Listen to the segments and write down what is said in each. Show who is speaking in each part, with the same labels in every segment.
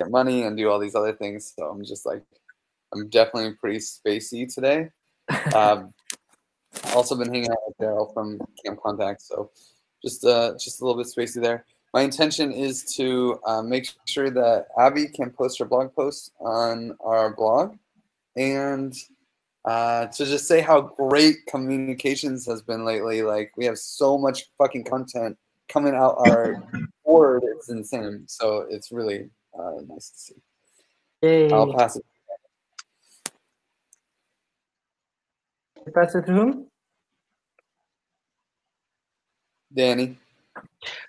Speaker 1: get money and do all these other things. So I'm just like, I'm definitely pretty spacey today. Also been hanging out with Daryl from Camp Contact, so just a little bit spacey there. My intention is to make sure that Abby can post her blog posts on our blog, and to just say how great communications has been lately. Like, we have so much fucking content coming out our board, it's insane. So it's really nice to see.
Speaker 2: Yay.
Speaker 1: I'll pass it.
Speaker 2: Pass it to whom?
Speaker 1: Danny.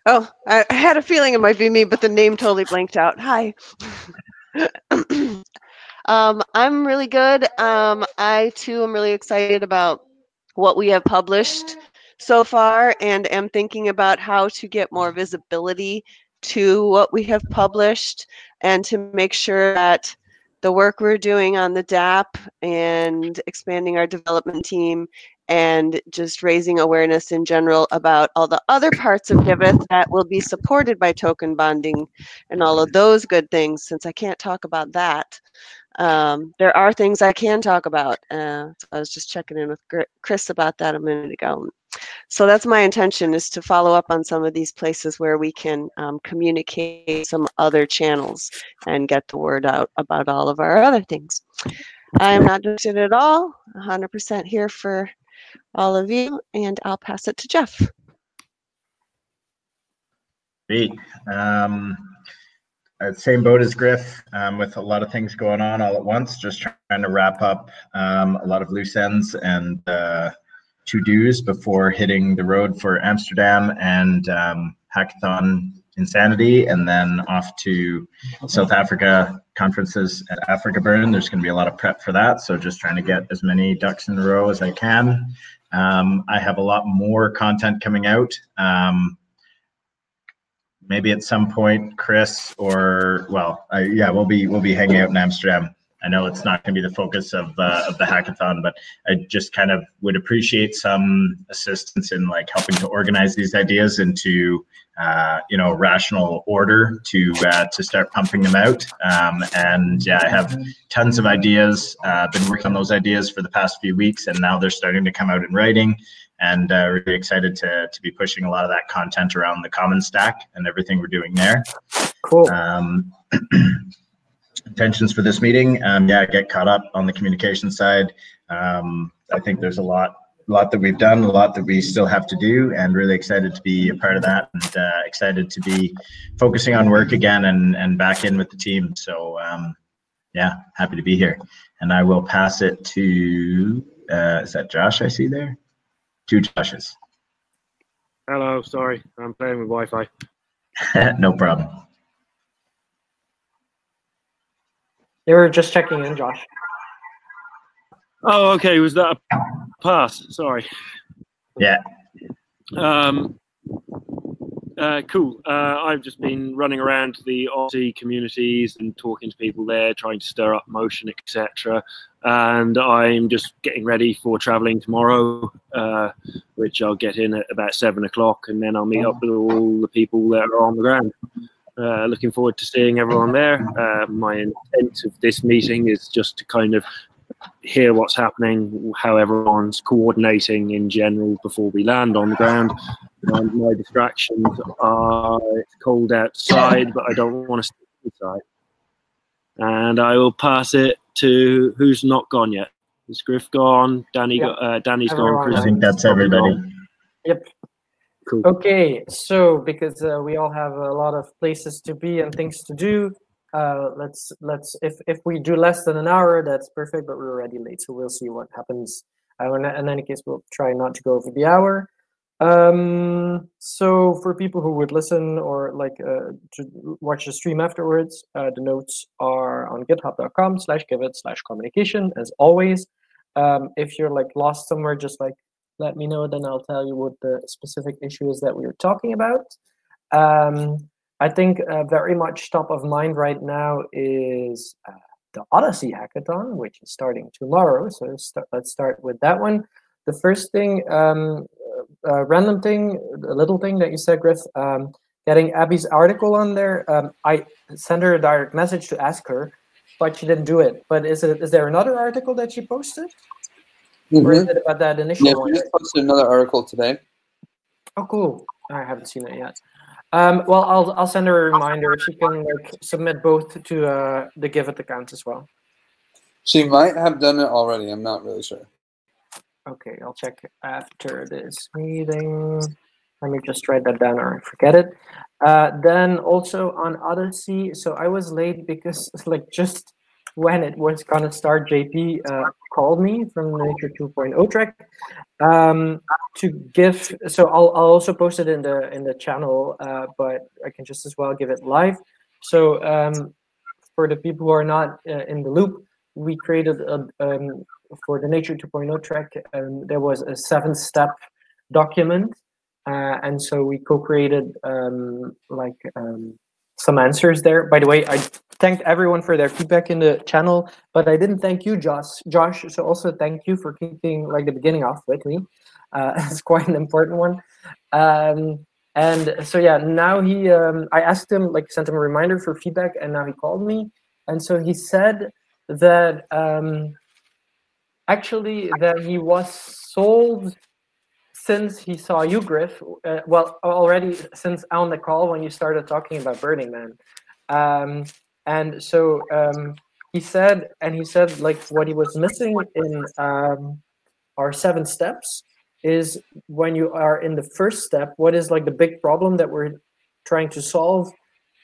Speaker 3: Oh, I had a feeling it might be me, but the name totally blanked out. Hi. I'm really good. I too am really excited about what we have published so far, and am thinking about how to get more visibility to what we have published, and to make sure that the work we're doing on the DAP and expanding our development team and just raising awareness in general about all the other parts of Giveth that will be supported by token bonding and all of those good things. Since I can't talk about that, there are things I can talk about. So I was just checking in with Chris about that a minute ago. So that's my intention, is to follow up on some of these places where we can communicate some other channels and get the word out about all of our other things. I am not interested at all, 100% here for all of you, and I'll pass it to Jeff.
Speaker 4: Great. Same boat as Griff, with a lot of things going on all at once, just trying to wrap up a lot of loose ends and to-dos before hitting the road for Amsterdam and Hackathon Insanity, and then off to South Africa conferences at Africa Burn. There's going to be a lot of prep for that, so just trying to get as many ducks in a row as I can. I have a lot more content coming out. Maybe at some point, Chris, or yeah, we'll be hanging out in Amsterdam. I know it's not going to be the focus of the hackathon, but I just kind of would appreciate some assistance in like helping to organize these ideas into rational order to start pumping them out. And yeah, I have tons of ideas. Been working on those ideas for the past few weeks, and now they're starting to come out in writing. And really excited to be pushing a lot of that content around the common stack and everything we're doing there.
Speaker 2: Cool.
Speaker 4: Intentions for this meeting, yeah, get caught up on the communication side. I think there's a lot that we've done, a lot that we still have to do, and really excited to be a part of that, and excited to be focusing on work again and back in with the team. So yeah, happy to be here. And I will pass it to, is that Josh I see there? Two Joshes.
Speaker 5: Hello, sorry, I'm playing with Wi-Fi.
Speaker 4: No problem.
Speaker 2: They were just checking in, Josh.
Speaker 5: Oh, okay. Was that a pass? Sorry.
Speaker 4: Yeah.
Speaker 5: Cool. I've just been running around the Aussie communities and talking to people there, trying to stir up motion, etc. And I'm just getting ready for traveling tomorrow, which I'll get in at about 7 o'clock, and then I'll meet up with all the people that are on the ground. Looking forward to seeing everyone there. My intent of this meeting is just to kind of hear what's happening, how everyone's coordinating in general before we land on the ground. And my distractions are, it's cold outside, but I don't want to stay inside. And I will pass it to who's not gone yet. Is Griff gone? Danny,
Speaker 2: yep.
Speaker 5: Danny's
Speaker 2: Everyone.
Speaker 5: gone. Chris,
Speaker 4: I think that's everybody.
Speaker 2: Yep.
Speaker 5: Cool.
Speaker 2: Okay, so because we all have a lot of places to be and things to do, let's if we do less than an hour, that's perfect. But we're already late, so we'll see what happens. In any case, we'll try not to go over the hour. So for people who would listen or like to watch the stream afterwards, the notes are on github.com/giveth/communication as always. If you're like lost somewhere, just like let me know, then I'll tell you what the specific issue is that we were talking about. I think very much top of mind right now is the Odyssey Hackathon, which is starting tomorrow. So let's start with that one. The first thing, random thing, a little thing that you said, Griff, getting Abby's article on there. I sent her a direct message to ask her, but she didn't do it. But is there another article that she posted? Or is it about that initial
Speaker 1: Yeah,
Speaker 2: one?
Speaker 1: she just posted another article today.
Speaker 2: Oh, cool. I haven't seen it yet. Well, I'll send her a reminder if she can like submit both to the Giveth account as well.
Speaker 1: She might have done it already. I'm not really sure.
Speaker 2: Okay, I'll check after this meeting. Let me just write that down or I forget it. Then also on Odyssey, so I was late because like just when it was gonna start, JP called me from the Nature 2.0 track to give. So I'll also post it in the channel, but I can just as well give it live. So for the people who are not in the loop, we created for the Nature 2.0 track, there was a 7-step document. And so we co-created some answers there. By the way, I thanked everyone for their feedback in the channel, but I didn't thank you, Josh. So also thank you for keeping like the beginning off with me. It's quite an important one. And so yeah, now I asked him, like sent him a reminder for feedback, and now he called me. And so he said that actually that he was sold since he saw you, Griff. Well, already since on the call when you started talking about Burning Man. And so he said like what he was missing in our 7 steps is when you are in the first step, what is like the big problem that we're trying to solve.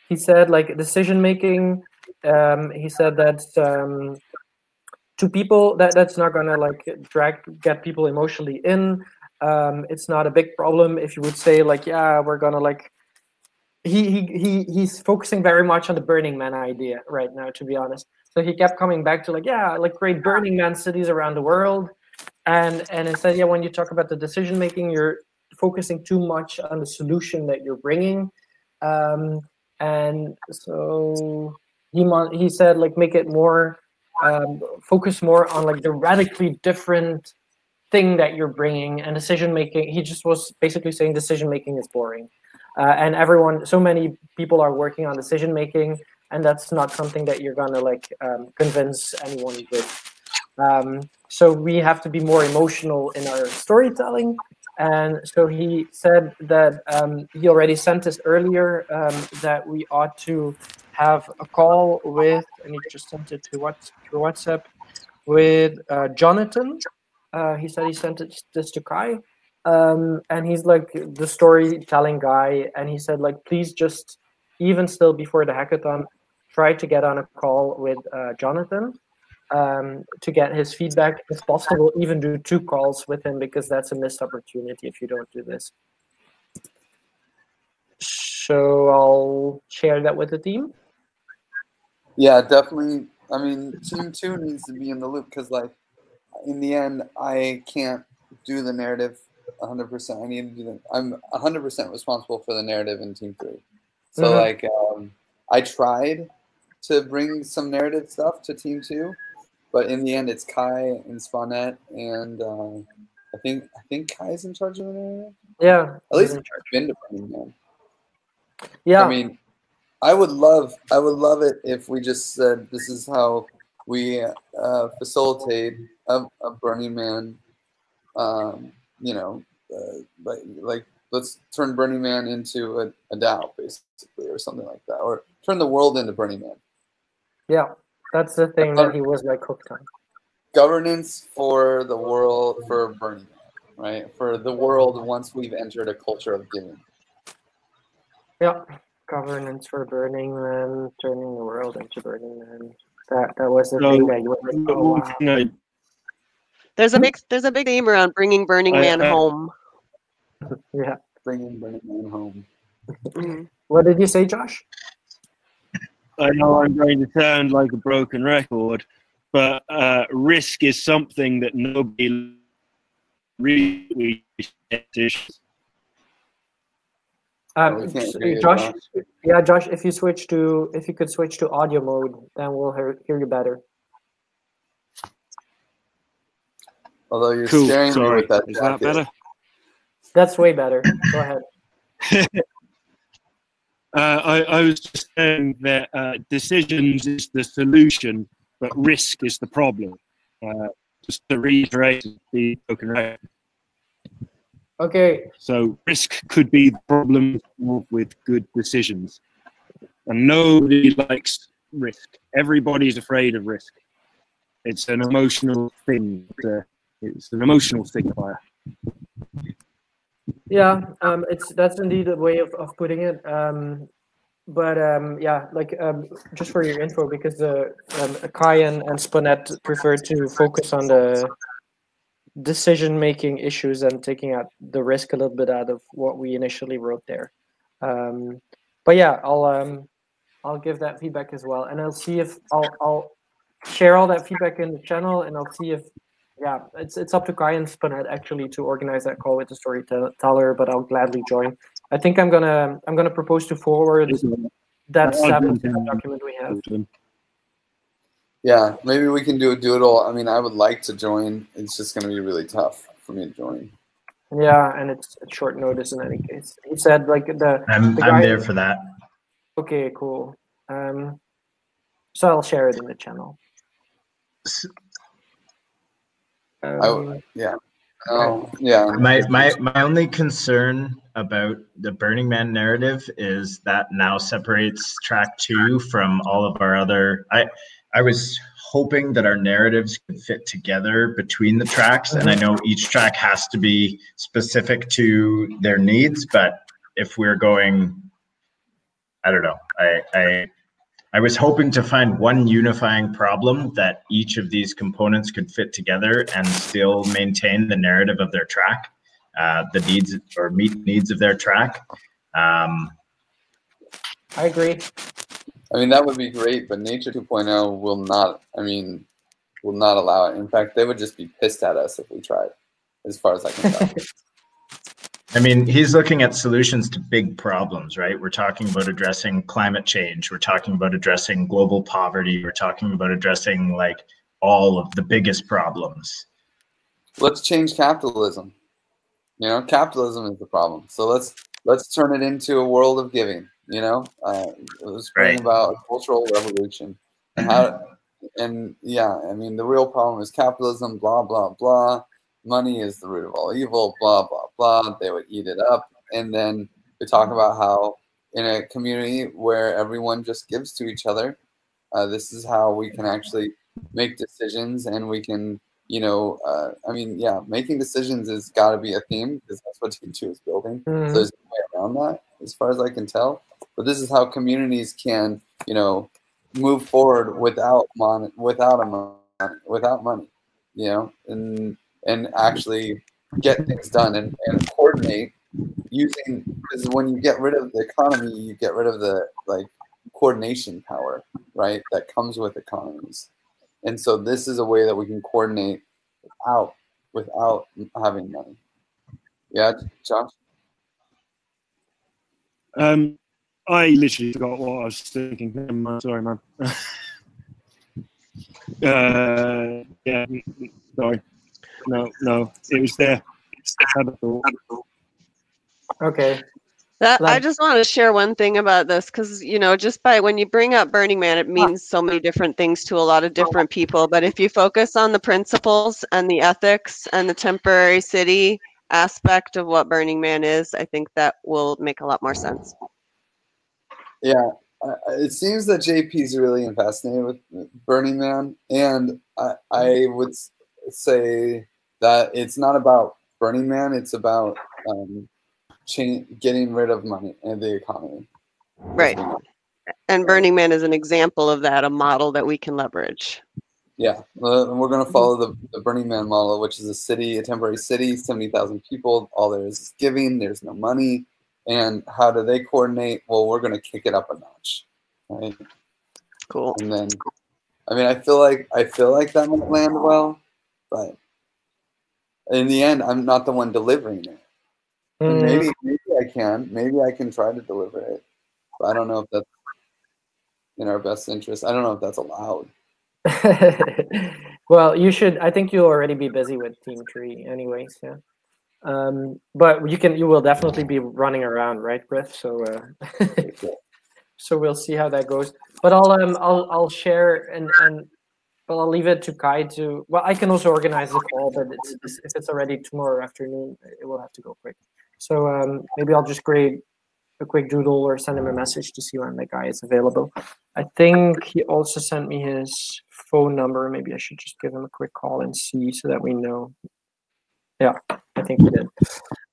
Speaker 2: He said like decision making. He said that to people that's not gonna like get people emotionally in. It's not a big problem if you would say like, yeah, we're gonna like. He's focusing very much on the Burning Man idea right now, to be honest. So he kept coming back to like, yeah, like great Burning Man cities around the world, and instead, yeah, when you talk about the decision making, you're focusing too much on the solution that you're bringing, and so he said like make it more focus more on like the radically different thing that you're bringing, and decision making. He just was basically saying decision making is boring. And so many people are working on decision making, and that's not something that you're gonna like convince anyone with. So we have to be more emotional in our storytelling. And so he said that he already sent us earlier that we ought to have a call with, and he just sent it through WhatsApp with Jonathan. He said he sent this to Kai. And he's like the storytelling guy, and he said like please just even still before the hackathon try to get on a call with Jonathan to get his feedback. If possible, even do 2 calls with him, because that's a missed opportunity if you don't do this. So I'll share that with the team.
Speaker 1: Yeah, definitely. I mean, Team 2 needs to be in the loop because like in the end I can't do the narrative 100%. I need to do I'm 100% responsible for the narrative in Team 3. So like I tried to bring some narrative stuff to Team 2, but in the end it's Kai and Spawnette, and I think Kai's in charge of the narrative.
Speaker 2: Yeah,
Speaker 1: at least I've been to Burning Man.
Speaker 2: Yeah,
Speaker 1: I mean, I would love it if we just said this is how we facilitate a Burning Man. You know, like let's turn Burning Man into a DAO basically, or something like that, or turn the world into Burning Man.
Speaker 2: Yeah, that's the thing that he was like hooked on.
Speaker 1: Governance for the world, for Burning Man, right? For the world once we've entered a culture of giving.
Speaker 2: Yeah, governance for Burning Man, turning the world into Burning Man. That was the thing that you were like, oh, wow.
Speaker 3: There's a big theme around bringing Burning Man home.
Speaker 2: Yeah,
Speaker 1: bringing Burning Man home.
Speaker 2: What did you say, Josh?
Speaker 5: I know I'm going to sound like a broken record, but risk is something that nobody really
Speaker 2: Josh, yeah, Josh, if you could switch to audio mode, then we'll hear you better.
Speaker 1: Although you're scaring me with that jacket.
Speaker 5: Is that better?
Speaker 2: That's way better. Go ahead.
Speaker 5: I was just saying that decisions is the solution, but risk is the problem. Just to reiterate the token right.
Speaker 2: Okay.
Speaker 5: So risk could be the problem with good decisions. And nobody likes risk. Everybody's afraid of risk. It's an emotional thing. It's an emotional signifier.
Speaker 2: Yeah, that's indeed a way of putting it. But yeah, like just for your info, because Kai and Sponette prefer to focus on the decision-making issues and taking out the risk a little bit out of what we initially wrote there. But yeah, I'll give that feedback as well, and I'll see if I'll share all that feedback in the channel, and I'll see if it's up to Kai and Sponette actually to organize that call with the storyteller, but I'll gladly join. I think I'm gonna propose to forward that document we have.
Speaker 1: Yeah, maybe we can do a doodle. I mean, I would like to join. It's just going to be really tough for me to join.
Speaker 2: Yeah, and it's short notice in any case. He said like
Speaker 4: I'm there for that.
Speaker 2: Okay, cool. So I'll share it in the channel.
Speaker 1: Yeah. Yeah.
Speaker 4: My only concern about the Burning Man narrative is that now separates track 2 from all of our other. I was hoping that our narratives could fit together between the tracks, and I know each track has to be specific to their needs, but if we're going, I don't know, I was hoping to find one unifying problem that each of these components could fit together and still maintain the narrative of their track, the needs or meet needs of their track.
Speaker 2: I agree.
Speaker 1: I mean, that would be great, but Nature 2.0 will not allow it. In fact, they would just be pissed at us if we tried, as far as I can tell.
Speaker 4: I mean, he's looking at solutions to big problems, right? We're talking about addressing climate change. We're talking about addressing global poverty. We're talking about addressing like all of the biggest problems.
Speaker 1: Let's change capitalism. You know, capitalism is the problem. So let's turn it into a world of giving. You know, it was bringing about a cultural revolution, and yeah, I mean, the real problem is capitalism. Blah blah blah. Money is the root of all evil. Blah blah blah. They would eat it up, and then we talk about how in a community where everyone just gives to each other, this is how we can actually make decisions, and we can. You know, I mean, yeah, making decisions has got to be a theme because that's what Team2 is building. So there's no way around that, as far as I can tell. But this is how communities can, you know, move forward without money, you know, and actually get things done and coordinate using. Because when you get rid of the economy, you get rid of the coordination power, right? That comes with economies. And so this is a way that we can coordinate without having money. Yeah, Josh?
Speaker 5: I literally forgot what I was thinking. Sorry, man. Yeah, sorry. No, it was there.
Speaker 2: Okay.
Speaker 3: I just want to share one thing about this because, you know, just by when you bring up Burning Man, it means so many different things to a lot of different people. But if you focus on the principles and the ethics and the temporary city aspect of what Burning Man is, I think that will make a lot more sense.
Speaker 1: Yeah, it seems that JP is really fascinated with Burning Man. And I would say that it's not about Burning Man, it's about getting rid of money and the economy.
Speaker 3: Right. And Burning Man is an example of that, a model that we can leverage.
Speaker 1: Yeah, we're going to follow the Burning Man model, which is a temporary city, 70,000 people. All there is giving. There's no money. And how do they coordinate? Well, we're going to kick it up a notch, right?
Speaker 3: Cool.
Speaker 1: And then, I mean, I feel like that might land well, but in the end, I'm not the one delivering it. And maybe I can try to deliver it, but I don't know if that's in our best interest. I don't know if that's allowed.
Speaker 2: Well, you should. I think you'll already be busy with Team 3 anyways. Yeah. But you will definitely be running around, right, Griff? So so we'll see how that goes. But I'll share and well, I'll leave it to Kai to. Well, I can also organize the call, but if it's already tomorrow afternoon, it will have to go quick. So maybe I'll just create a quick doodle or send him a message to see when the guy is available. I think he also sent me his phone number. Maybe I should just give him a quick call and see so that we know. Yeah, I think he did.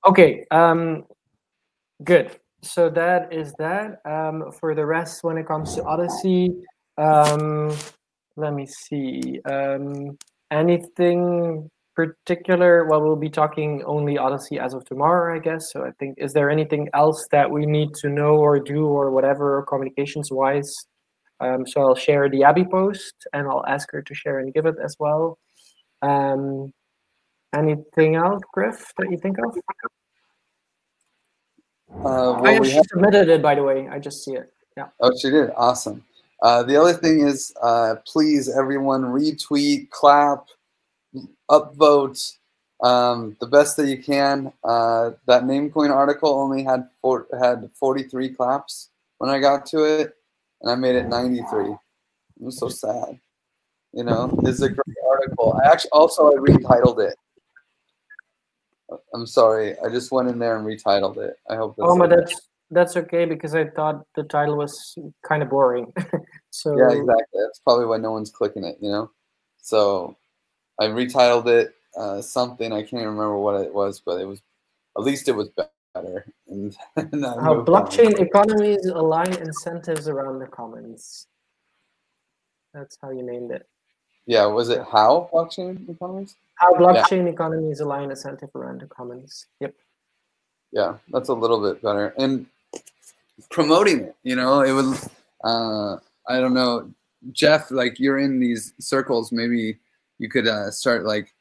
Speaker 2: Okay, good. So that is that. For the rest, when it comes to Odyssey, let me see. Anything particular? Well, we'll be talking only Odyssey as of tomorrow, I guess. So I think, is there anything else that we need to know or do or whatever communications wise? So I'll share the Abby post and I'll ask her to share and Giveth as well. Anything else, Griff, that you think of?
Speaker 1: Well,
Speaker 2: she submitted it, by the way. I just see it. Yeah.
Speaker 1: Oh, she did. Awesome. The other thing is, please, everyone, retweet, clap, upvote, the best that you can. That Namecoin article only had 43 claps when I got to it, and I made it 93. I'm so sad. You know, it's a great article. I retitled it. I'm sorry. I just went in there and retitled it. I hope that's
Speaker 2: but that's okay, because I thought the title was kind of boring. So
Speaker 1: yeah, exactly. That's probably why no one's clicking it, you know? So I retitled it something. I can't even remember what it was, but at least it was better. And
Speaker 2: how blockchain economies align incentives around the commons. That's how you named it.
Speaker 1: Yeah, was it how blockchain economies?
Speaker 2: How blockchain economies align incentive around the commons. Yep.
Speaker 1: Yeah, that's a little bit better. And promoting it, you know, it was, I don't know, Jeff, like you're in these circles, maybe you could start like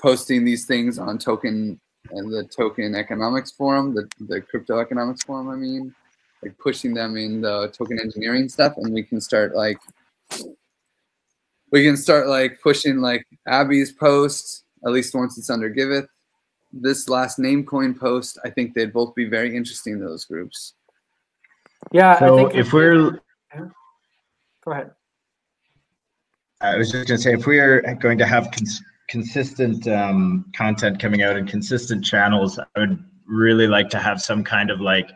Speaker 1: posting these things on the token economics forum, the crypto economics forum, I mean, like pushing them in the token engineering stuff, and we can start pushing like Abby's post, at least once it's under Giveth. This last Namecoin post, I think they'd both be very interesting to those groups.
Speaker 2: Yeah,
Speaker 4: so
Speaker 2: I think
Speaker 4: if we're
Speaker 2: go ahead.
Speaker 4: I was just going to say, if we're going to have consistent content coming out and consistent channels, I would really like to have some kind of like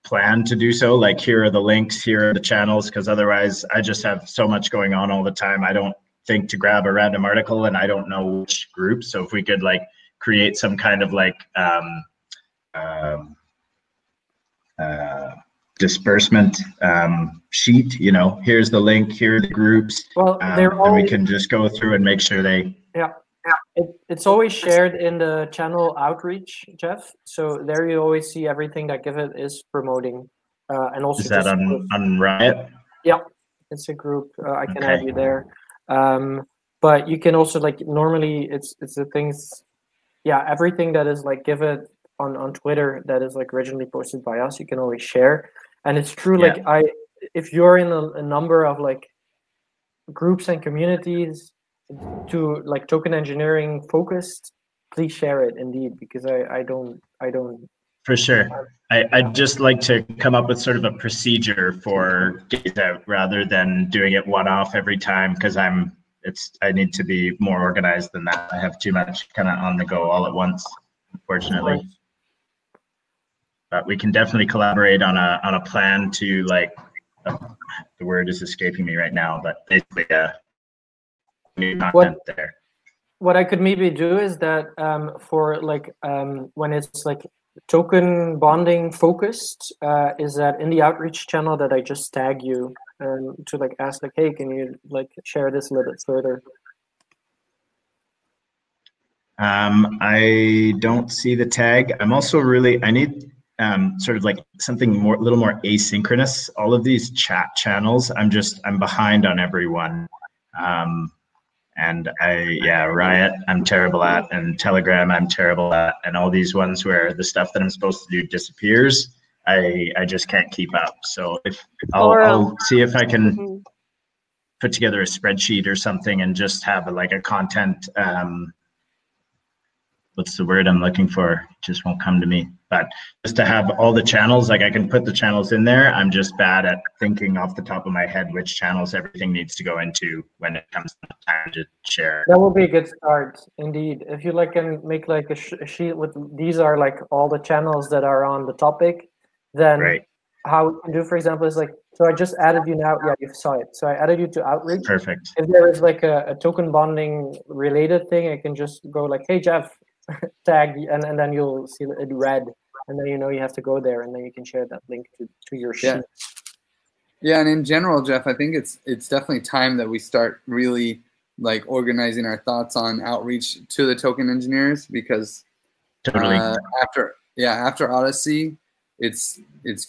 Speaker 4: plan to do so. Like, here are the links, here are the channels, because otherwise I just have so much going on all the time. I don't think to grab a random article and I don't know which group. So if we could like create some kind of like disbursement sheet, you know, here's the link, here are the groups,
Speaker 2: well,
Speaker 4: and we can just go through and make sure they
Speaker 2: it's always shared in the channel outreach, Jeff, so there you always see everything that Giveth is promoting, and also
Speaker 4: is that on Riot?
Speaker 2: Yeah, it's a group. I can add you there, but you can also, like, normally it's the things, yeah, everything that is like Giveth on Twitter that is like originally posted by us, you can always share. And it's true, like if you're in a number of like groups and communities to like token engineering focused, please share it indeed, because I don't
Speaker 4: for sure. I'd just like to come up with sort of a procedure for Gaze Out rather than doing it one-off every time, because I need to be more organized than that. I have too much kind of on the go all at once, unfortunately. But we can definitely collaborate on a plan to, like, the word is escaping me right now, but basically new content there.
Speaker 2: What I could maybe do is that for like when it's like token bonding focused, is that in the outreach channel that I just tag you to like ask like, hey, can you like share this a little bit further?
Speaker 4: I don't see the tag. I'm also I need sort of like something a little more asynchronous. All of these chat channels, I'm behind on everyone. And Riot, I'm terrible at, and Telegram, I'm terrible at, and all these ones where the stuff that I'm supposed to do disappears, I just can't keep up. So I'll see if I can put together a spreadsheet or something and just have like a content what's the word I'm looking for? It just won't come to me. But just to have all the channels, like I can put the channels in there. I'm just bad at thinking off the top of my head which channels everything needs to go into when it comes time to share.
Speaker 2: That will be a good start, indeed. If you like can make like a sheet with these are like all the channels that are on the topic, then
Speaker 4: Right.
Speaker 2: how we can do, for example, is like, so I just added you now. Yeah, you saw it. So I added you to Outreach.
Speaker 4: Perfect.
Speaker 2: If there is like a token bonding related thing, I can just go like, hey, Jeff, tag, and then you'll see it red. And then you know you have to go there, and then you can share that link to your sheet.
Speaker 1: Yeah, and in general, Jeff, I think it's definitely time that we start really like organizing our thoughts on outreach to the token engineers, because
Speaker 4: Totally.
Speaker 1: after Odyssey, it's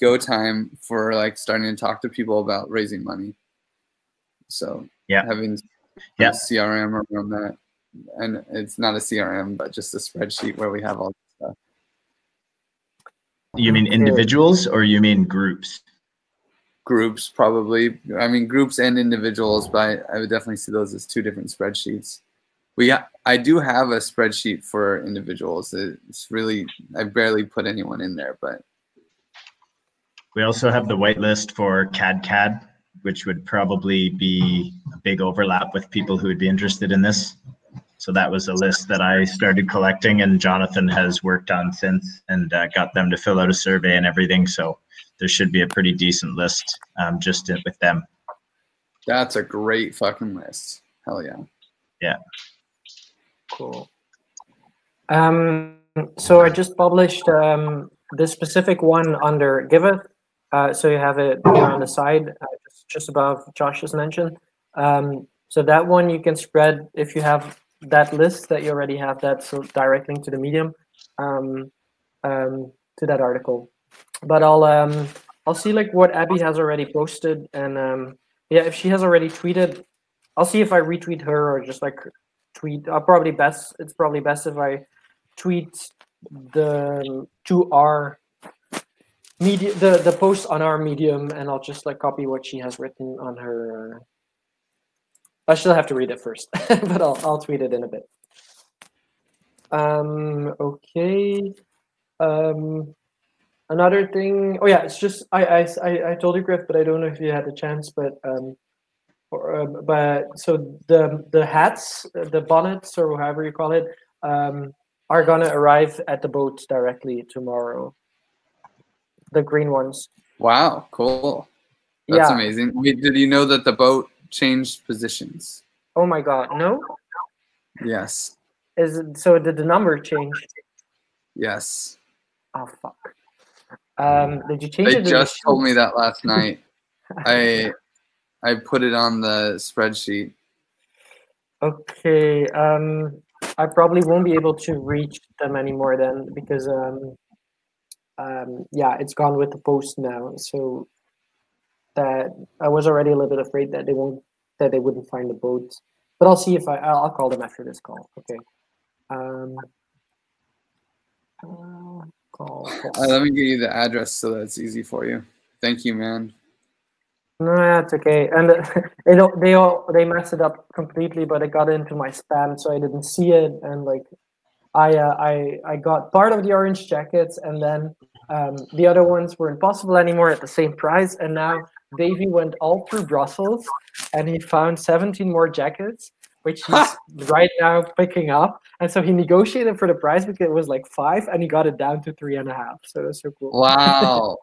Speaker 1: go time for like starting to talk to people about raising money. So having a CRM around that, and it's not a CRM, but just a spreadsheet where we have all this stuff.
Speaker 4: You mean individuals or you mean groups?
Speaker 1: Groups, probably. I mean, groups and individuals, but I would definitely see those as two different spreadsheets. I do have a spreadsheet for individuals. It's really, I barely put anyone in there, but.
Speaker 4: We also have the whitelist for CAD, which would probably be a big overlap with people who would be interested in this. So that was a list that I started collecting, and Jonathan has worked on since, and got them to fill out a survey and everything. So there should be a pretty decent list just with them.
Speaker 1: That's a great fucking list. Hell yeah.
Speaker 4: Yeah.
Speaker 2: Cool. So I just published this specific one under Giveth. So you have it here on the side, just above Josh's mention. So that one you can spread if you have that list that you already have that direct link to the Medium, to that article. But I'll see like what Abby has already posted, and if she has already tweeted, I'll see if I retweet her or just like tweet. It's probably best if I tweet to our media the post on our Medium, and I'll just like copy what she has written on her. I still have to read it first, but I'll tweet it in a bit. Okay. Another thing. Oh yeah, it's just I told you, Griff, but I don't know if you had a chance. But so the hats, the bonnets, or however you call it, are gonna arrive at the boat directly tomorrow. The green ones.
Speaker 1: Wow, cool. That's amazing. Did you know that the boat changed positions?
Speaker 2: Oh my God, no?
Speaker 1: Yes.
Speaker 2: So did the number change?
Speaker 1: Yes.
Speaker 2: Oh fuck. Did you change it?
Speaker 1: They just told me that last night. I put it on the spreadsheet.
Speaker 2: Okay. I probably won't be able to reach them anymore then, because it's gone with the post now. So that I was already a little bit afraid that they wouldn't find the boat. But I'll see if I'll call them after this call. Okay. Call.
Speaker 1: Let me give you the address so that it's easy for you. Thank you, man.
Speaker 2: No, that's okay. And they messed it up completely, but it got into my spam, so I didn't see it. And like, I got part of the orange jackets, and then the other ones weren't possible anymore at the same price. And now Davey went all through Brussels, and he found 17 more jackets, which he's right now picking up. And so he negotiated for the price because it was like 5, and he got it down to 3.5. So that's so cool.
Speaker 1: Wow.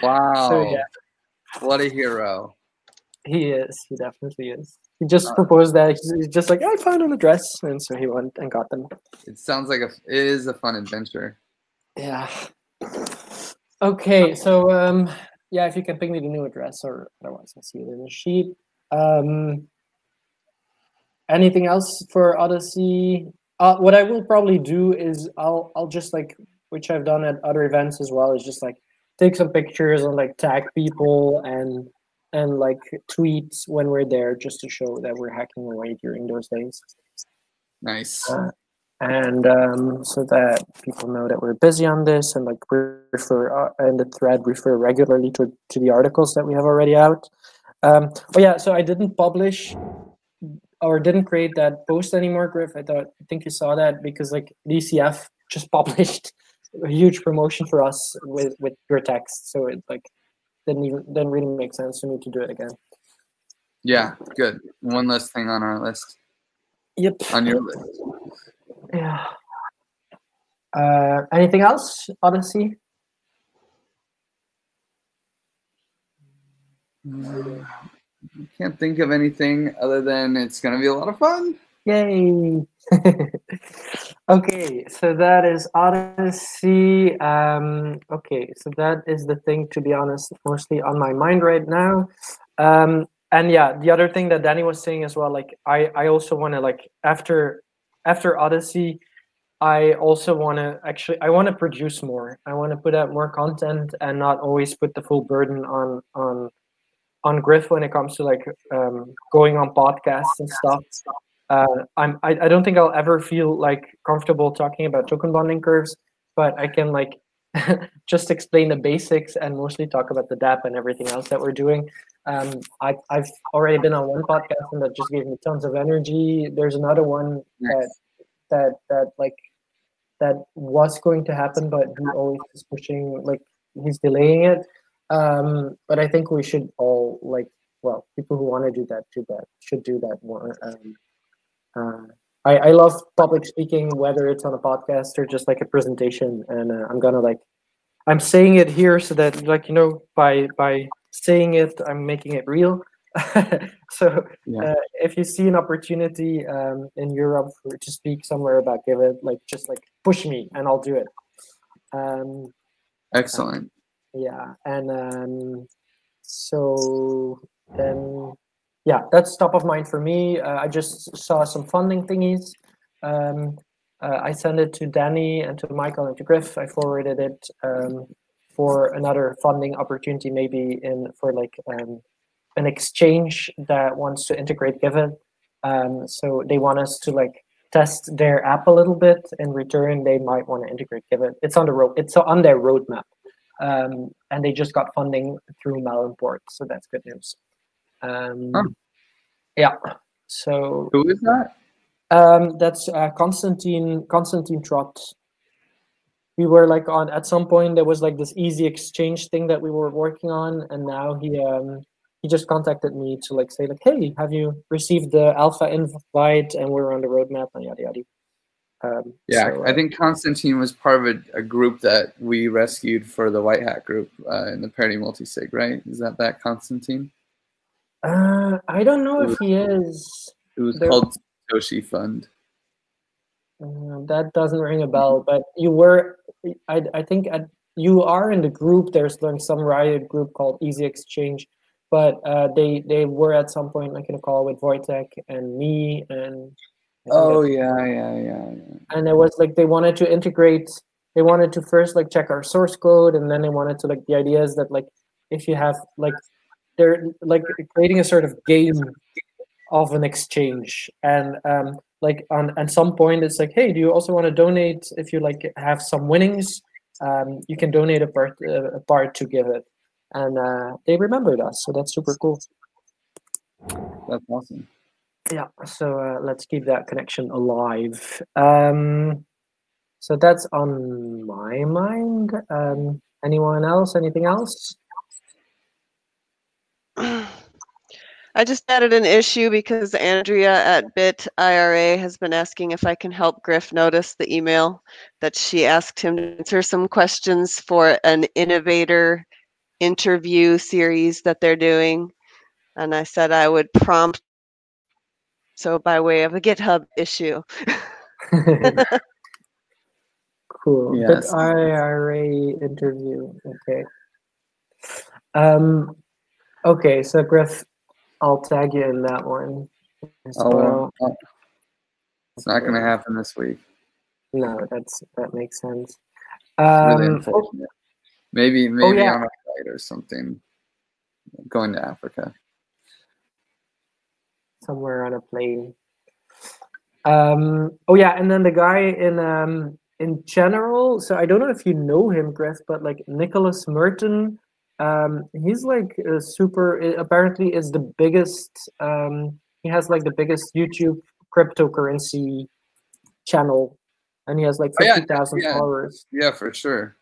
Speaker 1: Wow.
Speaker 2: So yeah.
Speaker 1: What a hero.
Speaker 2: He is. He definitely is. He just proposed that. He's just like, I found an address. And so he went and got them.
Speaker 1: It sounds like it is a fun adventure.
Speaker 2: Yeah. Okay. So, if you can ping me the new address, or otherwise I'll see it in the sheet. Anything else for Odyssey? What I will probably do is I'll just like, which I've done at other events as well, is just like take some pictures and like tag people and like tweets when we're there, just to show that we're hacking away during those days.
Speaker 1: Nice.
Speaker 2: And so that people know that we're busy on this, and like refer in the thread refer regularly to the articles that we have already out. So I didn't publish or didn't create that post anymore, Griff. I think you saw that because like DCF just published a huge promotion for us with your text, so it like didn't really make sense for me to do it again.
Speaker 1: Yeah, good. One less thing on our list.
Speaker 2: Yep.
Speaker 1: On your list.
Speaker 2: Yeah. Anything else, Odyssey?
Speaker 1: I can't think of anything other than it's going to be a lot of fun.
Speaker 2: Yay! Okay, so that is Odyssey. Okay, so that is the thing, to be honest, mostly on my mind right now. And yeah, the other thing that Danny was saying as well, like I also want to like after Odyssey, I also want to produce more. I want to put out more content and not always put the full burden on Griff when it comes to like going on podcasts and stuff. I don't think I'll ever feel like comfortable talking about token bonding curves, but I can like just explain the basics and mostly talk about the DApp and everything else that we're doing. I've already been on one podcast and that just gave me tons of energy. There's another one that was going to happen, but he always is pushing, like he's delaying it. But I think we should all like, well, people who want to do that should do that more. I love public speaking, whether it's on a podcast or just like a presentation, and I'm saying it here so that like by saying it, I'm making it real. So if you see an opportunity in Europe to speak somewhere about Giveth, like just like push me and I'll do it.
Speaker 1: Excellent.
Speaker 2: Yeah, and so then. Yeah, that's top of mind for me. I just saw some funding thingies. I sent it to Danny and to Michael and to Griff. I forwarded it for another funding opportunity, maybe for like an exchange that wants to integrate Giveth. So they want us to like test their app a little bit. In return, they might want to integrate Giveth. It's on the road. It's on their roadmap, and they just got funding through Malimport, so that's good news. Yeah. So
Speaker 1: who is that?
Speaker 2: That's Constantine Trott. We were like at some point there was like this easy exchange thing that we were working on, and now he just contacted me to like say like, hey, have you received the alpha invite? And we're on the roadmap and yada yada.
Speaker 1: I think Constantine was part of a group that we rescued for the White Hat group in the Parity Multisig, right? Is that Constantine?
Speaker 2: I don't know if he is.
Speaker 1: It was called Satoshi Fund.
Speaker 2: That doesn't ring a bell, but you were. I think you are in the group. There's like some Riot group called Easy Exchange, but they were at some point like in a call with Wojtek and me and.
Speaker 1: Oh yeah.
Speaker 2: And it was like they wanted to integrate. They wanted to first like check our source code, and then they wanted to like the idea is that like if you have like. They're like creating a sort of game of an exchange, and like at some point it's like, hey, do you also want to donate? If you like have some winnings, you can donate a part to Giveth, and they remembered us, so that's super cool.
Speaker 1: That's awesome.
Speaker 2: Yeah, so let's keep that connection alive. So that's on my mind. Anyone else? Anything else?
Speaker 3: I just added an issue because Andrea at Bit IRA has been asking if I can help Griff notice the email that she asked him to answer some questions for an innovator interview series that they're doing. And I said I would prompt, so by way of a GitHub issue.
Speaker 2: Cool.
Speaker 1: Yes.
Speaker 2: Bit IRA interview. Okay. Okay, so Griff, I'll tag you in that one as well.
Speaker 1: It's not going to happen this week.
Speaker 2: No, that makes sense.
Speaker 1: Really unfortunate. Maybe
Speaker 2: yeah.
Speaker 1: on a flight or something. Going to Africa.
Speaker 2: Somewhere on a plane. Oh yeah, and then the guy in general. So I don't know if you know him, Griff, but like Nicholas Merton. He's like super. Apparently, is the biggest he has like the biggest YouTube cryptocurrency channel, and he has like 50,000 followers.
Speaker 1: Yeah, for sure.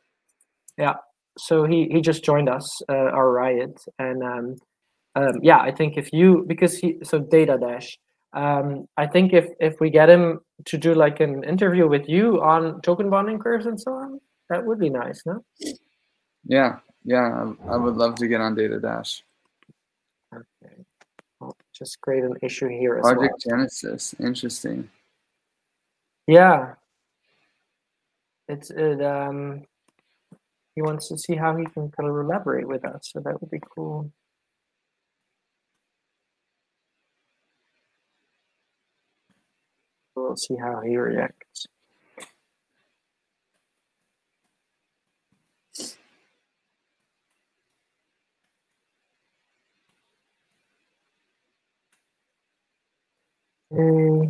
Speaker 2: Yeah, so he just joined us, our riot, and yeah, I think if you, because Data Dash, I think if we get him to do like an interview with you on token bonding curves and so on, that would be nice, no?
Speaker 1: Yeah, I would love to get on Data Dash.
Speaker 2: Okay, I'll just create an issue here as
Speaker 1: Project
Speaker 2: well.
Speaker 1: Genesis, interesting.
Speaker 2: Yeah, he wants to see how he can collaborate with us, so that would be cool. We'll see how he reacts. Okay.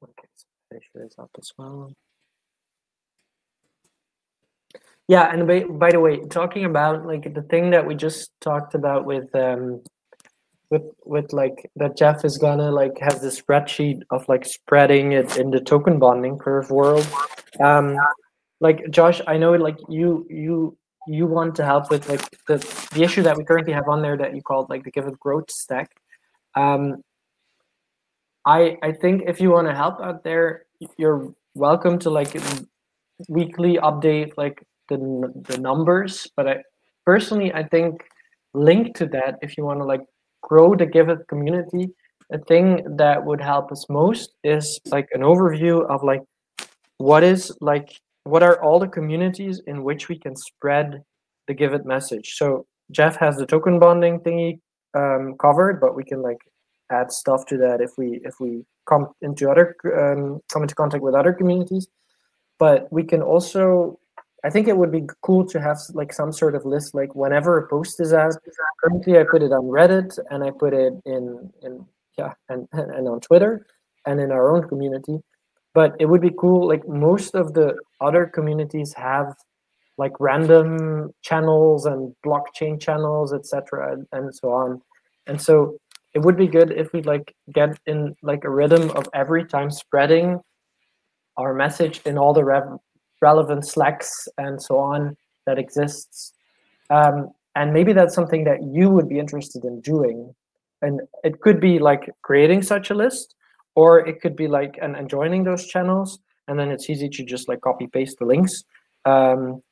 Speaker 2: Okay, so issue is up as well. Yeah, and by the way, talking about like the thing that we just talked about with like that Jeff is gonna like have the spreadsheet of like spreading it in the token bonding curve world. Like Josh, I know like you want to help with like the issue that we currently have on there that you called like the Giveth growth stack. I think if you want to help out there, you're welcome to like weekly update like the numbers. But I think linked to that, if you want to like grow the Giveth community, a thing that would help us most is like an overview of like what are all the communities in which we can spread the Giveth message. So Jeff has the token bonding thingy covered, but we can like add stuff to that if we come into contact with other communities. But we can also, I think it would be cool to have like some sort of list, like whenever a post is out. Currently, I put it on Reddit and I put it and on Twitter and in our own community. But it would be cool, like most of the other communities have like random channels and blockchain channels, etc., and so on. And so it would be good if we like get in like a rhythm of every time spreading our message in all the relevant Slacks and so on that exists. And maybe that's something that you would be interested in doing. And it could be like creating such a list, or it could be like and joining those channels, and then it's easy to just like copy paste the links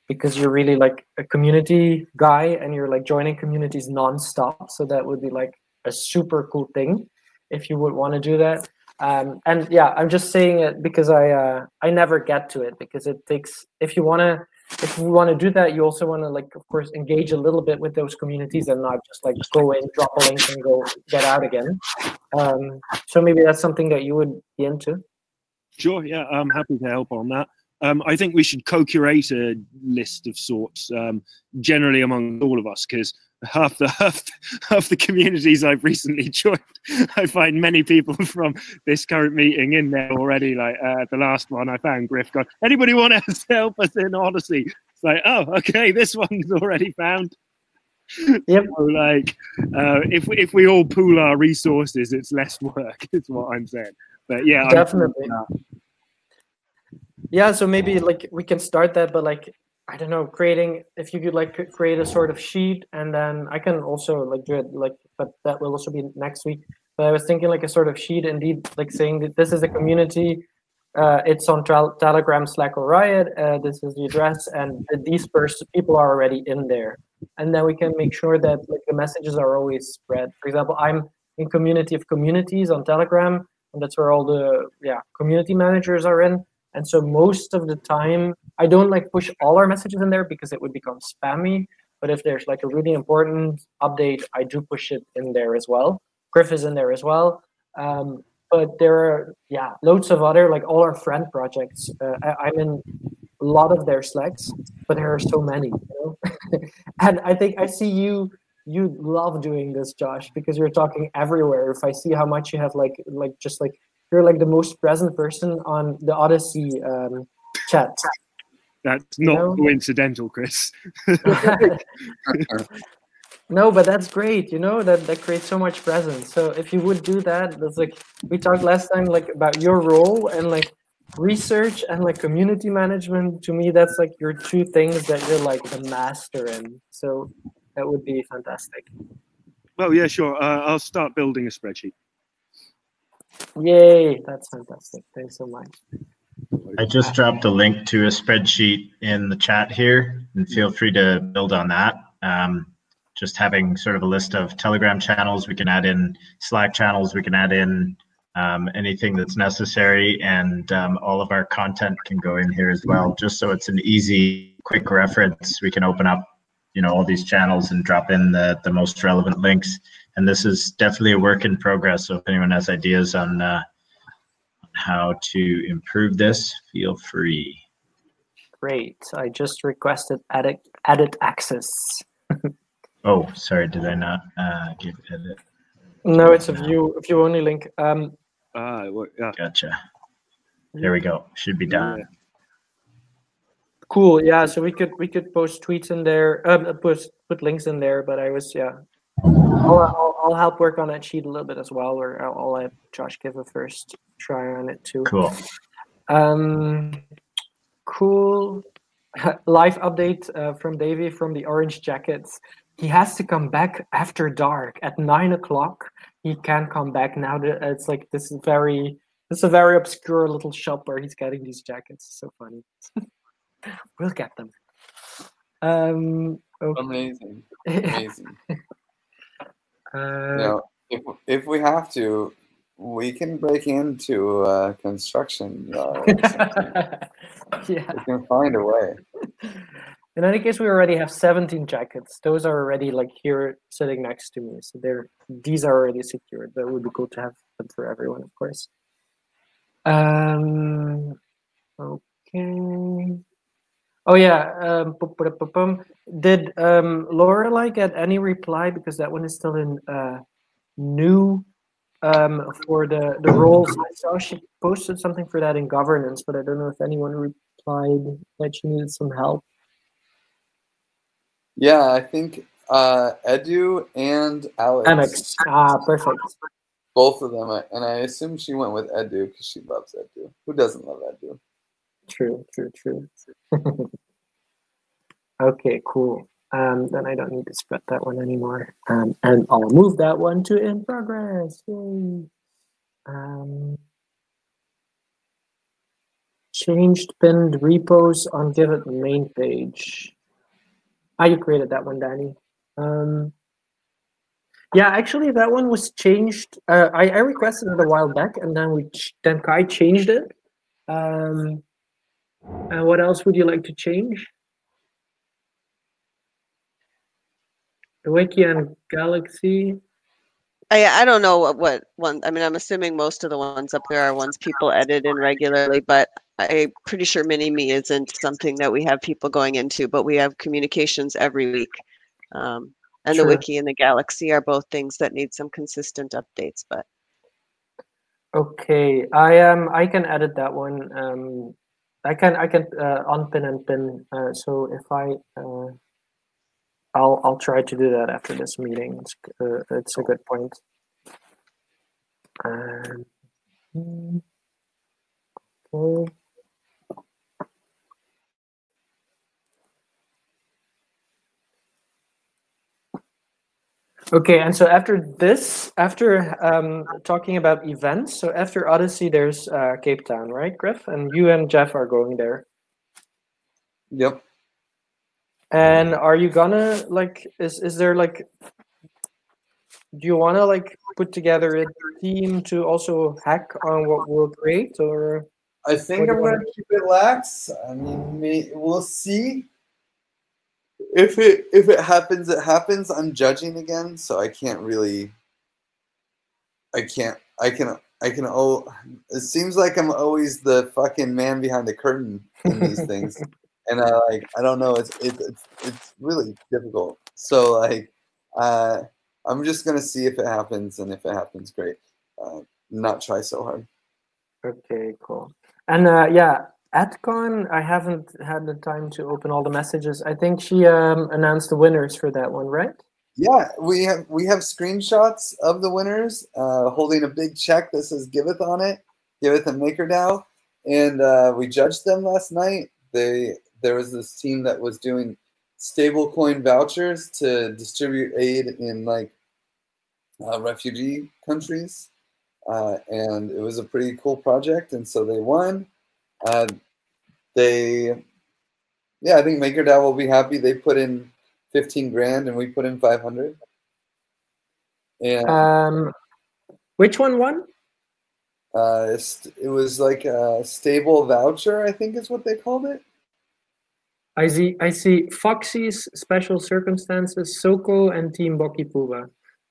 Speaker 2: because you're really like a community guy and you're like joining communities nonstop. So that would be like a super cool thing if you would want to do that. And yeah, I'm just saying it because I never get to it, because it takes, if we want to do that, you also want to like, of course, engage a little bit with those communities and not just like go in, drop a link and go get out again. So maybe that's something that you would be into.
Speaker 5: Sure, yeah, I'm happy to help on that. I think we should co-curate a list of sorts, generally among all of us, because half the communities I've recently joined, I find many people from this current meeting in there already. Like the last one, I found Griff going, anybody want to help us in Odyssey? It's like, oh, okay, this one's already found.
Speaker 2: Yep.
Speaker 5: So, like, if we all pool our resources, it's less work. Is what I'm saying. But yeah,
Speaker 2: definitely. Yeah, so maybe like we can start that, but like I don't know, if you could like create a sort of sheet, and then I can also like do it like, but that will also be next week. But I was thinking like a sort of sheet, indeed, like saying that this is a community, it's on Telegram, Slack, or Riot. This is the address, and these people are already in there, and then we can make sure that like the messages are always spread. For example, I'm in Community of Communities on Telegram, and that's where all the community managers are in. And so most of the time, I don't like push all our messages in there because it would become spammy. But if there's like a really important update, I do push it in there as well. Griff is in there as well. But there are, loads of other, like all our friend projects. I'm in a lot of their Slacks, but there are so many, you know? And I think I see you love doing this, Josh, because you're talking everywhere. If I see how much you have like just like you're like the most present person on the Odyssey chat.
Speaker 5: That's
Speaker 2: You
Speaker 5: not
Speaker 2: know?
Speaker 5: coincidental, Chris.
Speaker 2: No, but that's great. You know, that creates so much presence. So if you would do that, that's like we talked last time, like about your role and like research and like community management. To me, that's like your two things that you're like the master in. So that would be fantastic.
Speaker 5: Well, yeah, sure. I'll start building a spreadsheet.
Speaker 2: Yay, that's fantastic. Thanks so much.
Speaker 4: I just dropped a link to a spreadsheet in the chat here, and feel free to build on that. Just having sort of a list of Telegram channels, we can add in Slack channels, we can add in anything that's necessary, and all of our content can go in here as well, just so it's an easy, quick reference. We can open up, you know, all these channels and drop in the most relevant links. And this is definitely a work in progress, so if anyone has ideas on how to improve this, feel free.
Speaker 2: Great. I just requested edit access.
Speaker 4: Oh, sorry, did I not give edit?
Speaker 2: No, it's a view only link.
Speaker 5: Yeah.
Speaker 4: Gotcha. There we go. Should be done.
Speaker 5: Yeah.
Speaker 2: Cool. Yeah. So we could post tweets in there. Put links in there. But I was I'll help work on that sheet a little bit as well. Or I'll let Josh give a first try on it too.
Speaker 4: Cool.
Speaker 2: Cool. Live update from Davey from the Orange Jackets. He has to come back after dark at 9 o'clock. He can't come back now. It's like this is a very obscure little shop where he's getting these jackets. It's so funny. We'll get them. Okay.
Speaker 1: Amazing. If we have to, we can break into a construction yard or something.
Speaker 2: Yeah.
Speaker 1: We can find a way.
Speaker 2: In any case, we already have 17 jackets. Those are already like here sitting next to me. So these are already secured. But it would be cool to have them for everyone, of course. Okay. Oh yeah. Did Lorelai get any reply? Because that one is still in new for the roles. I saw she posted something for that in governance, but I don't know if anyone replied that she needed some help.
Speaker 1: Yeah, I think Edu and Alex.
Speaker 2: Perfect.
Speaker 1: Both of them, and I assume she went with Edu because she loves Edu. Who doesn't love Edu?
Speaker 2: True. Okay, cool. Then I don't need to spread that one anymore. And I'll move that one to in progress. Yay. Changed pinned repos on Giveth main page. You created that one, Danny. Yeah, actually, that one was changed. I requested it a while back, and then Kai changed it. And what else would you like to change? The Wiki and Galaxy.
Speaker 3: I don't know what one. I mean, I'm assuming most of the ones up there are ones people edit in regularly, but I'm pretty sure Mini-Me isn't something that we have people going into, but we have communications every week. And
Speaker 2: Sure.
Speaker 3: the Wiki and the Galaxy are both things that need some consistent updates. But
Speaker 2: okay, I can edit that one. I can unpin and pin. So if I'll try to do that after this meeting. It's a good point. Okay. Okay, and so after talking about events, so after Odyssey, there's Cape Town, right, Griff? And you and Jeff are going there.
Speaker 1: Yep.
Speaker 2: And are you gonna is there like, do you wanna like put together a team to also hack on what we'll create, or?
Speaker 1: I think I'm gonna keep it lax. I mean, we'll see. If it happens, it happens. I'm judging again, so I can't really. I can. Oh, it seems like I'm always the fucking man behind the curtain in these things, and I don't know. It's really difficult. So I'm just gonna see if it happens, and if it happens, great. Not try so hard.
Speaker 2: Okay, cool. And yeah, AtCon, I haven't had the time to open all the messages. I think she announced the winners for that one, right?
Speaker 1: Yeah, we have screenshots of the winners holding a big check that says Giveth on it, Giveth and MakerDAO, and we judged them last night. There was this team that was doing stablecoin vouchers to distribute aid in like refugee countries, and it was a pretty cool project, and so they won. I think MakerDAO will be happy. They put in 15 grand and we put in 500. And
Speaker 2: which one won?
Speaker 1: it was like a stable voucher, I think is what they called it.
Speaker 2: I see Foxy's Special Circumstances, Soko, and Team Bokipuba.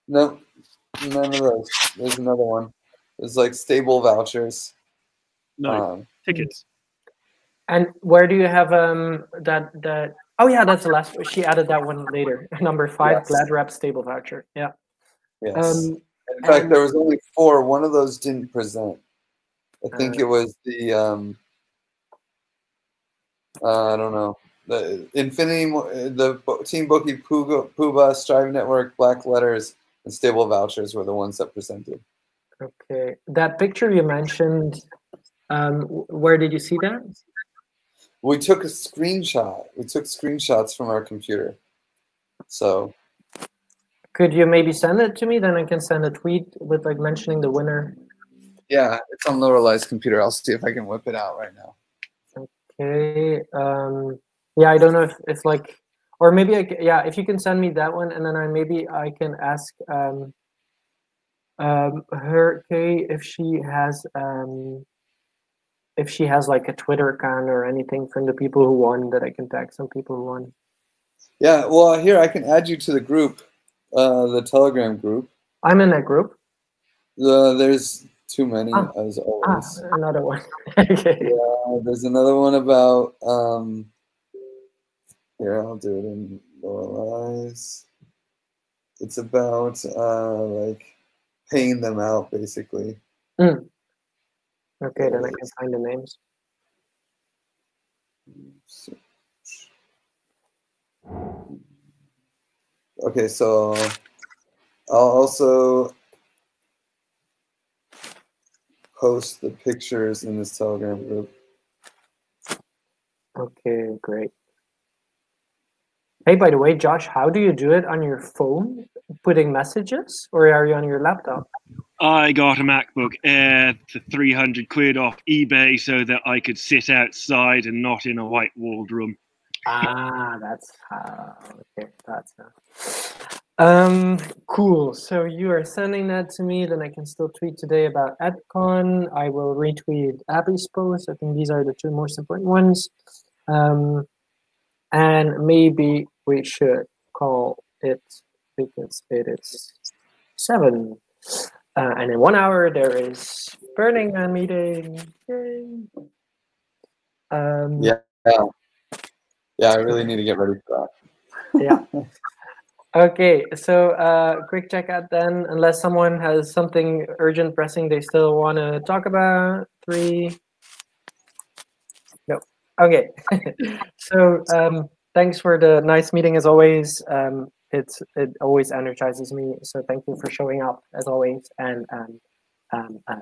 Speaker 1: No, none of those. There's another one. It's like stable vouchers.
Speaker 5: No, tickets.
Speaker 2: And where do you have that? Oh yeah, that's the last. She added that one later. Number 5,
Speaker 1: Yes.
Speaker 2: Glad Wrap Stable Voucher. Yeah.
Speaker 1: Yes. In fact, there was only 4. One of those didn't present. I think it was the I don't know, the Infinity, the Team Bookie, Puba, Strive Network, Black Letters, and Stable Vouchers were the ones that presented.
Speaker 2: Okay, that picture you mentioned. Where did you see that?
Speaker 1: We took a screenshot. We took screenshots from our computer. So
Speaker 2: could you maybe send it to me? Then I can send a tweet with like mentioning the winner.
Speaker 1: Yeah, it's on Lorelai's computer. I'll see if I can whip it out right now.
Speaker 2: Okay. Yeah, I don't know if like, or maybe if you can send me that one, and then I can ask her Kay if she has like a Twitter account or anything from the people who won that I can tag some people who won.
Speaker 1: Yeah, well, here I can add you to the group, the Telegram group.
Speaker 2: I'm in that group.
Speaker 1: There's too many as always.
Speaker 2: Another one. Okay.
Speaker 1: Yeah, there's another one about here, I'll do it in Lorelai's. It's about like paying them out basically.
Speaker 2: Okay, then I can find the names.
Speaker 1: Okay, so I'll also post the pictures in this Telegram group.
Speaker 2: Okay, great. Hey, by the way, Josh, how do you do it on your phone? Putting messages, or are you on your laptop?
Speaker 5: I got a MacBook Air for 300 quid off eBay so that I could sit outside and not in a white walled room.
Speaker 2: That's how. Okay, that's how. Cool. So you are sending that to me, then I can still tweet today about AdCon. I will retweet Abby's post. I think these are the 2 most important ones. And maybe we should call it because it is 7. And in 1 hour there is Burning Man meeting. Yay.
Speaker 1: Yeah, I really need to get ready for
Speaker 2: that. Yeah. Okay, so quick check out then, unless someone has something urgent, pressing they still want to talk about. 3. No. Okay. So thanks for the nice meeting as always. It always energizes me. So thank you for showing up as always, and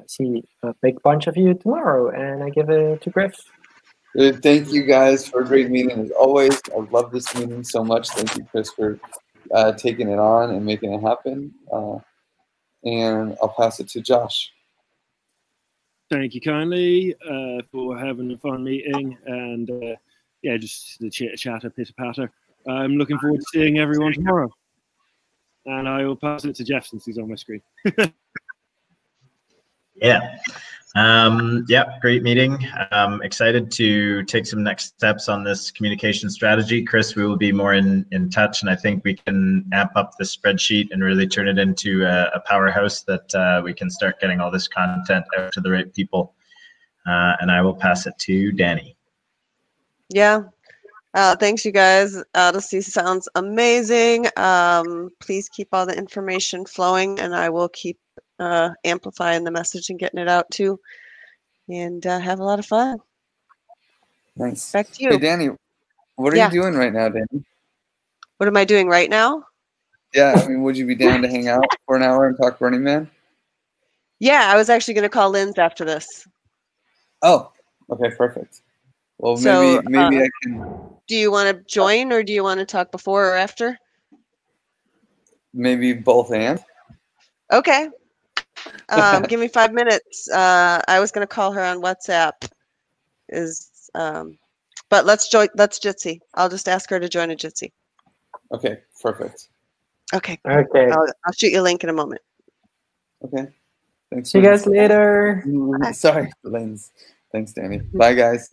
Speaker 2: see a big bunch of you tomorrow. And I give it to Griff.
Speaker 1: Thank you guys for a great meeting as always. I love this meeting so much. Thank you, Chris, for taking it on and making it happen. And I'll pass it to Josh.
Speaker 5: Thank you kindly for having a fun meeting, and yeah, just the chitter pitter patter. I'm looking forward to seeing everyone tomorrow, and I will pass it to Jeff since he's on my screen.
Speaker 4: Yeah, great meeting. Excited to take some next steps on this communication strategy. Chris, we will be more in touch, and I think we can amp up the spreadsheet and really turn it into a powerhouse that we can start getting all this content out to the right people. And I will pass it to Danny.
Speaker 3: Yeah. Thanks, you guys. Odyssey sounds amazing. Please keep all the information flowing, and I will keep amplifying the message and getting it out too. and have a lot of fun.
Speaker 1: Nice.
Speaker 3: Back to you.
Speaker 1: Hey, Danny, what are
Speaker 3: Yeah.
Speaker 1: you doing right now, Danny?
Speaker 3: What am I doing right now?
Speaker 1: Yeah, I mean, would you be down to hang out for an hour and talk Burning Man?
Speaker 3: Yeah, I was actually going to call Lynn's after this.
Speaker 1: Oh, okay, perfect. Well,
Speaker 3: So,
Speaker 1: maybe I can.
Speaker 3: Do you want to join, or do you want to talk before or after?
Speaker 1: Maybe both and.
Speaker 3: Okay. Give me 5 minutes. I was going to call her on WhatsApp. But let's Jitsi. I'll just ask her to join a Jitsi.
Speaker 1: Okay, perfect.
Speaker 3: Okay.
Speaker 2: Okay.
Speaker 3: I'll shoot you a link in a moment.
Speaker 1: Okay. Thanks.
Speaker 2: See you guys later.
Speaker 1: Sorry, Lanes. Thanks, Danny. Bye, guys.